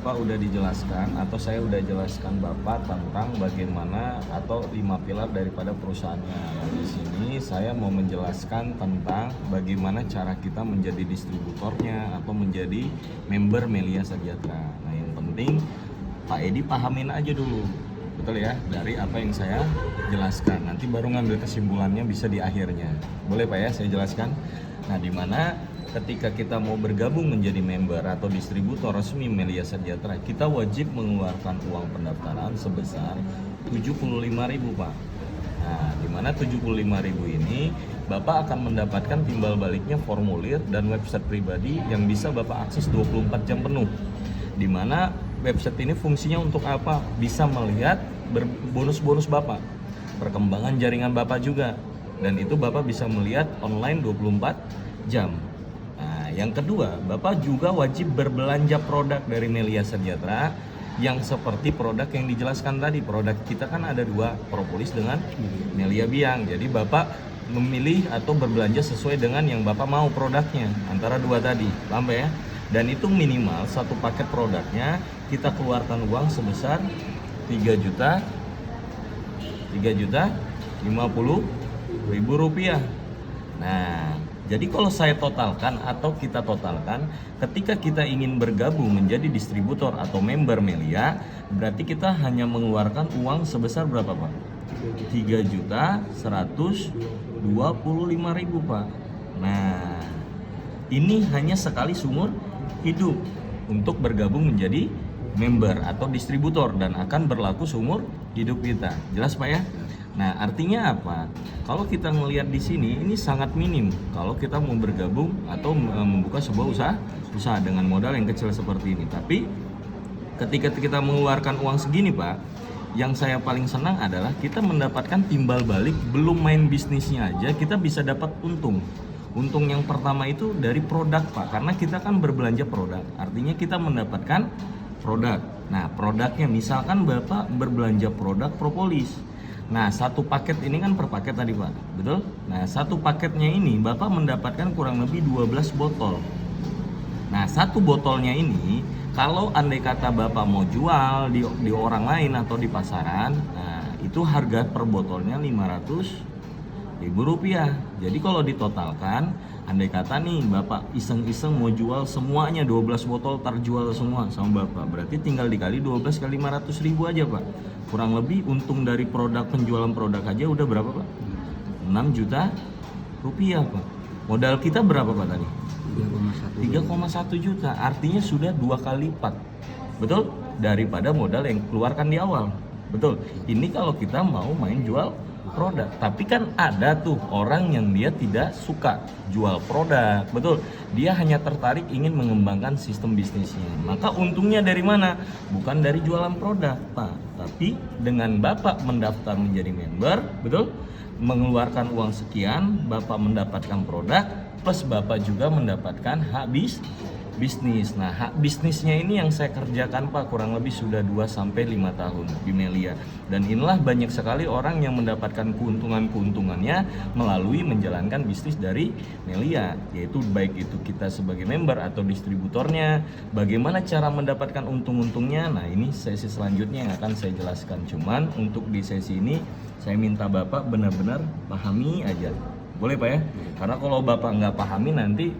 Pak udah dijelaskan atau saya udah jelaskan Bapak tentang bagaimana atau 5 pilar daripada perusahaannya. Nah, di sini saya mau menjelaskan tentang bagaimana cara kita menjadi distributornya atau menjadi member Melia Sejahtera. Nah, yang penting Pak Edi pahamin aja dulu, betul ya, dari apa yang saya jelaskan. Nanti baru ngambil kesimpulannya bisa di akhirnya. Boleh Pak ya, saya jelaskan. Nah, di mana ketika kita mau bergabung menjadi member atau distributor resmi Melia Sejahtera, kita wajib mengeluarkan uang pendaftaran sebesar 75.000 Pak. Nah, di mana 75.000 ini Bapak akan mendapatkan timbal baliknya formulir dan website pribadi yang bisa Bapak akses 24 jam penuh. Di mana website ini fungsinya untuk apa? Bisa melihat bonus-bonus Bapak, perkembangan jaringan Bapak juga. Dan itu Bapak bisa melihat online 24 jam. Yang kedua, Bapak juga wajib berbelanja produk dari Melia Sejahtera yang seperti produk yang dijelaskan tadi. Produk kita kan ada dua, propolis dengan Melia Biang. Jadi Bapak memilih atau berbelanja sesuai dengan yang Bapak mau produknya, antara dua tadi, paham ya? Dan itu minimal satu paket produknya kita keluarkan uang sebesar 3.050.000 rupiah. Nah, jadi kalau saya totalkan atau kita totalkan, ketika kita ingin bergabung menjadi distributor atau member Melia, berarti kita hanya mengeluarkan uang sebesar berapa Pak? 3.125.000 Pak. Nah, ini hanya sekali seumur hidup untuk bergabung menjadi member atau distributor dan akan berlaku seumur hidup kita. Jelas Pak ya? Nah, artinya apa? Kalau kita melihat di sini, ini sangat minim kalau kita mau bergabung atau membuka sebuah usaha dengan modal yang kecil seperti ini. Tapi ketika kita mengeluarkan uang segini Pak, yang saya paling senang adalah kita mendapatkan timbal balik. Belum main bisnisnya aja kita bisa dapat untung. Untung yang pertama itu dari produk Pak, karena kita kan berbelanja produk, artinya kita mendapatkan produk. Nah, produknya misalkan Bapak berbelanja produk propolis. Nah, satu paket ini kan per paket tadi Pak, betul? Nah, satu paketnya ini Bapak mendapatkan kurang lebih 12 botol. Nah, satu botolnya ini kalau andai kata Bapak mau jual di orang lain atau di pasaran, nah itu harga per botolnya 500.000 rupiah. Jadi kalau ditotalkan, andai kata nih Bapak iseng-iseng mau jual semuanya 12 botol terjual semua sama Bapak, berarti tinggal dikali 12 kali 500.000 aja Pak. Kurang lebih untung dari produk, penjualan produk aja udah berapa Pak? 6 juta rupiah Pak. Modal kita berapa Pak tadi? 3,1 juta. Artinya sudah 2 kali lipat. Betul? Daripada modal yang keluarkan di awal. Betul. Ini kalau kita mau main jual produk. Tapi kan ada tuh orang yang dia tidak suka jual produk. Betul. Dia hanya tertarik ingin mengembangkan sistem bisnisnya. Maka untungnya dari mana? Bukan dari jualan produk, Pak. Tapi dengan Bapak mendaftar menjadi member, betul? Mengeluarkan uang sekian, Bapak mendapatkan produk, plus Bapak juga mendapatkan hak bisnis. Nah, hak bisnisnya ini yang saya kerjakan Pak kurang lebih sudah 2-5 tahun di Melia. Dan inilah banyak sekali orang yang mendapatkan keuntungannya melalui menjalankan bisnis dari Melia, yaitu baik itu kita sebagai member atau distributornya. Bagaimana cara mendapatkan untung-untungnya? Nah, ini sesi selanjutnya yang akan saya jelaskan. Cuman untuk di sesi ini saya minta Bapak benar-benar pahami aja. Boleh Pak ya? Karena kalau Bapak nggak pahami nanti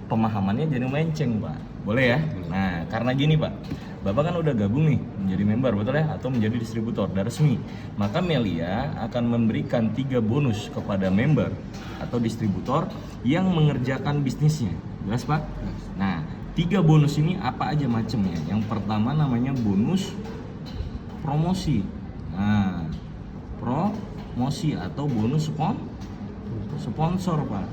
pemahamannya jadi melenceng Pak. Boleh ya? Nah, karena gini Pak, Bapak kan udah gabung nih menjadi member, betul ya? Atau menjadi distributor, udah resmi. Maka Melia akan memberikan 3 bonus kepada member atau distributor yang mengerjakan bisnisnya. Jelas Pak? Nah, 3 bonus ini apa aja macamnya? Yang pertama namanya bonus promosi. Nah, promosi atau bonus sponsor Pak.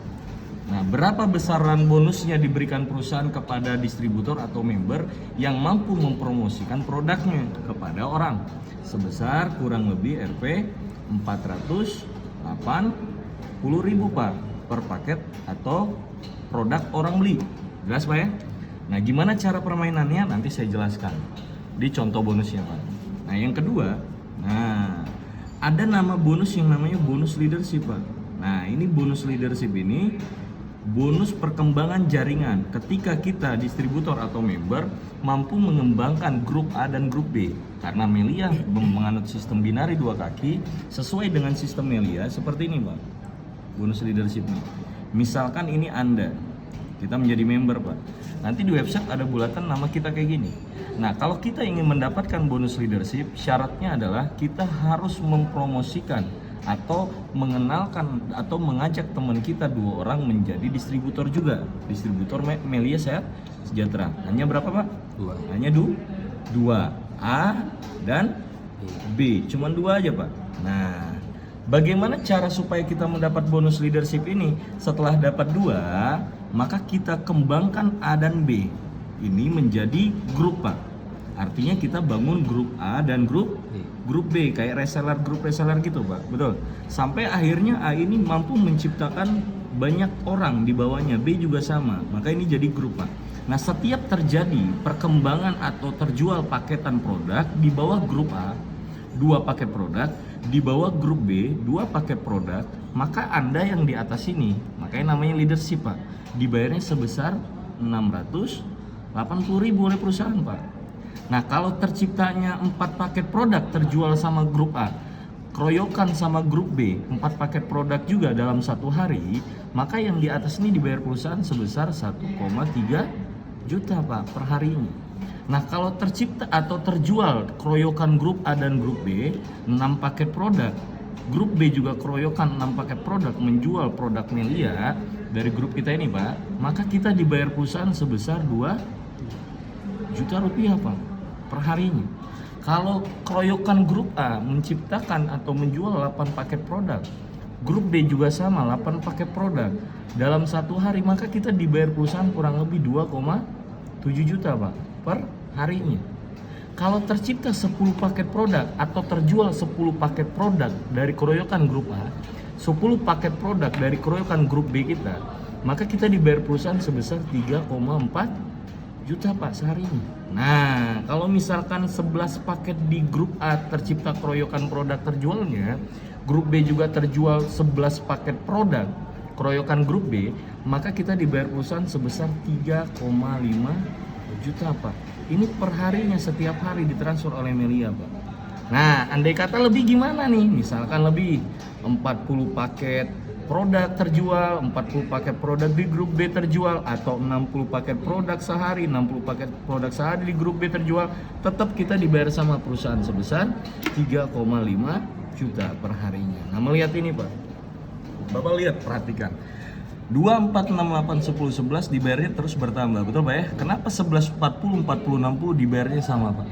Nah, berapa besaran bonusnya diberikan perusahaan kepada distributor atau member yang mampu mempromosikan produknya kepada orang? Sebesar kurang lebih Rp 480.000 Pak per paket atau produk orang beli. Jelas Pak ya? Nah, gimana cara permainannya nanti saya jelaskan di contoh bonusnya Pak. Nah, yang kedua, ada nama bonus yang namanya bonus leadership Pak. Nah, ini bonus leadership ini bonus perkembangan jaringan. Ketika kita distributor atau member mampu mengembangkan grup A dan grup B. Karena Melia menganut sistem binari 2 kaki, sesuai dengan sistem Melia seperti ini, Pak. Bonus leadership nih. Misalkan ini Anda, kita menjadi member, Pak. Nanti di website ada bulatan nama kita kayak gini. Nah, kalau kita ingin mendapatkan bonus leadership, syaratnya adalah kita harus mempromosikan atau mengenalkan atau mengajak teman kita 2 orang menjadi distributor juga. Distributor Melia Sehat Sejahtera. Hanya berapa, Pak? 2. Hanya 2. A dan B. Cuman 2 aja, Pak. Nah, bagaimana cara supaya kita mendapat bonus leadership ini? Setelah dapat 2, maka kita kembangkan A dan B. Ini menjadi grup, Pak. Artinya kita bangun grup A dan grup B, kayak reseller, grup reseller gitu, Pak. Betul. Sampai akhirnya A ini mampu menciptakan banyak orang di bawahnya, B juga sama. Maka ini jadi grup, Pak. Nah, setiap terjadi perkembangan atau terjual paketan produk di bawah grup A, 2 paket produk, di bawah grup B, 2 paket produk, maka Anda yang di atas ini, makanya namanya leadership, Pak, dibayarnya sebesar 680.000 oleh perusahaan, Pak. Nah, kalau terciptanya 4 paket produk terjual sama grup A, keroyokan sama grup B, 4 paket produk juga dalam 1 hari, maka yang di atas ini dibayar perusahaan sebesar 1,3 juta, Pak, per harinya. Nah, kalau tercipta atau terjual keroyokan grup A dan grup B, 6 paket produk, grup B juga keroyokan 6 paket produk menjual produk Melia dari grup kita ini, Pak, maka kita dibayar perusahaan sebesar 2 juta rupiah, Pak, per harinya. Kalau keroyokan grup A menciptakan atau menjual 8 paket produk, grup B juga sama 8 paket produk dalam 1 hari, maka kita dibayar perusahaan kurang lebih 2,7 juta, Pak, per harinya. Kalau tercipta 10 paket produk atau terjual 10 paket produk dari keroyokan grup A, 10 paket produk dari keroyokan grup B kita, maka kita dibayar perusahaan sebesar 3,4 juta, Pak, seharinya. Nah, kalau misalkan 11 paket di grup A tercipta keroyokan produk terjualnya, grup B juga terjual 11 paket produk keroyokan grup B, maka kita dibayar perusahaan sebesar 3,5 juta, Pak. Ini per harinya, setiap hari ditransfer oleh Melia, Pak. Nah, andai kata lebih gimana nih? Misalkan lebih 40 paket produk terjual, 40 paket produk di grup B terjual, atau 60 paket produk sehari, 60 paket produk sehari di grup B terjual, tetap kita dibayar sama perusahaan sebesar 3,5 juta per harinya. Nah, melihat ini, Pak, Bapak lihat, perhatikan, 2, 4, 6, 8, 10, 11 dibayarnya terus bertambah, betul, Pak ya? Kenapa 11, 40, 40, 60 dibayarnya sama, Pak?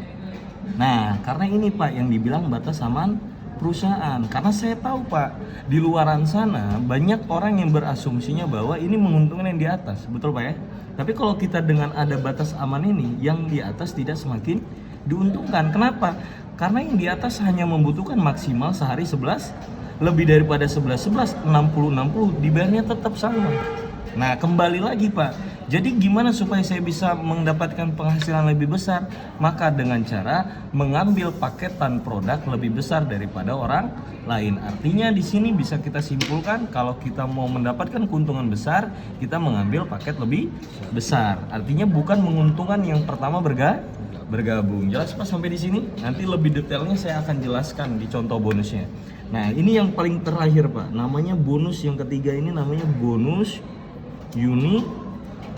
Nah, karena ini, Pak, yang dibilang batas aman perusahaan. Karena saya tahu, Pak, di luaran sana banyak orang yang berasumsinya bahwa ini menguntungkan yang di atas, betul, Pak ya? Tapi kalau kita dengan ada batas aman ini, yang di atas tidak semakin diuntungkan. Kenapa? Karena yang di atas hanya membutuhkan maksimal sehari 11, lebih daripada 11, 60 dibayarnya tetap sama. Nah, kembali lagi, Pak. Jadi gimana supaya saya bisa mendapatkan penghasilan lebih besar? Maka dengan cara mengambil paketan produk lebih besar daripada orang lain. Artinya di sini bisa kita simpulkan, kalau kita mau mendapatkan keuntungan besar, kita mengambil paket lebih besar. Artinya bukan menguntungkan yang pertama bergabung. Jelas, Pak, sampai di sini? Nanti lebih detailnya saya akan jelaskan di contoh bonusnya. Nah, ini yang paling terakhir, Pak. Namanya bonus yang ketiga, ini namanya bonus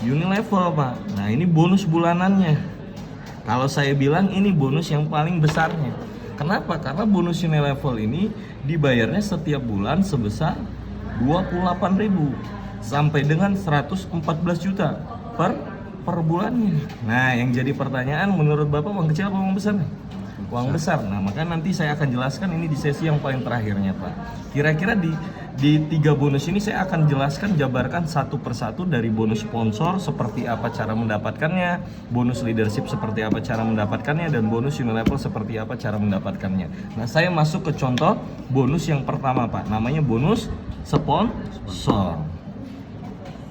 Unilevel, Pak. Nah, ini bonus bulanannya. Kalau saya bilang ini bonus yang paling besarnya. Kenapa? Karena bonus Unilevel ini dibayarnya setiap bulan sebesar 28.000 sampai dengan 114 juta per bulannya. Nah, yang jadi pertanyaan, menurut Bapak uang kecil apa uang besar nih? Uang besar. Nah, maka nanti saya akan jelaskan ini di sesi yang paling terakhirnya, Pak. Kira-kira di 3 bonus ini saya akan jelaskan, jabarkan satu persatu, dari bonus sponsor seperti apa cara mendapatkannya, bonus leadership seperti apa cara mendapatkannya, dan bonus Unilevel seperti apa cara mendapatkannya. Nah, saya masuk ke contoh bonus yang pertama, Pak. Namanya bonus sponsor.